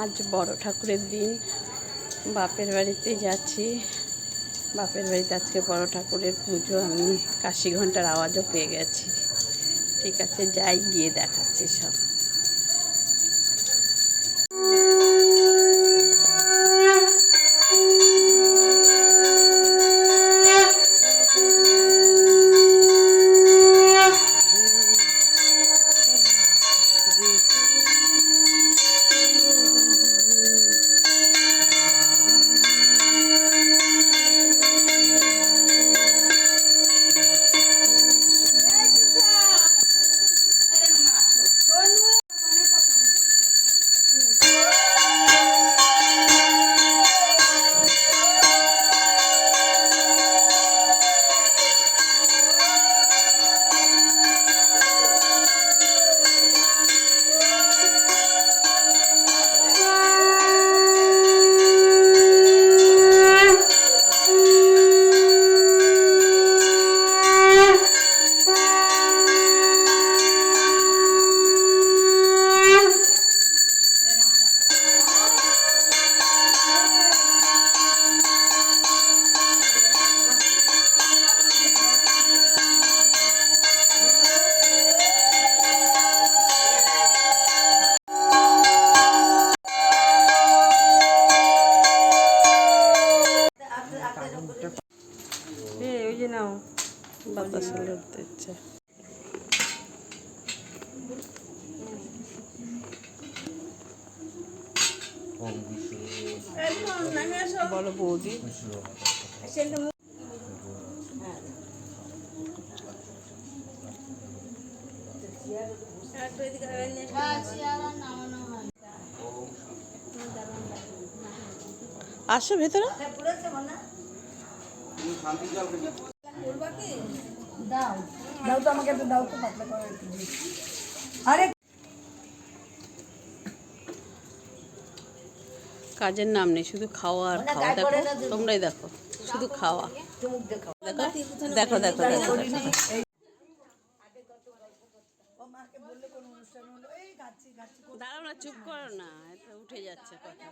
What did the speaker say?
আজ বড় ঠাকুরের দিন, বাপের বাড়িতে যাচ্ছি। বাপের বাড়িতে আজকে বড় ঠাকুরের পুজো। আমি কাশি ঘন্টার আওয়াজও পেয়ে গেছি। ঠিক আছে, যাই, গিয়ে দেখাচ্ছি সব। ওই যে নাও, বাতাস লড়তে ইচ্ছে। বলো বৌদি। আসো ভেতরে। দাও দাও তো আমাকে, দাও তো পাতলা করে। আরে কাজের নাম নেই, শুধু খাওয়া আর খাওয়া। দেখো, তোমরাই দেখো, শুধু খাওয়া। দেখো দেখো দেখো দেখো। দাঁড়াও না, চুপ করো না, এটা উঠে যাচ্ছে কথা।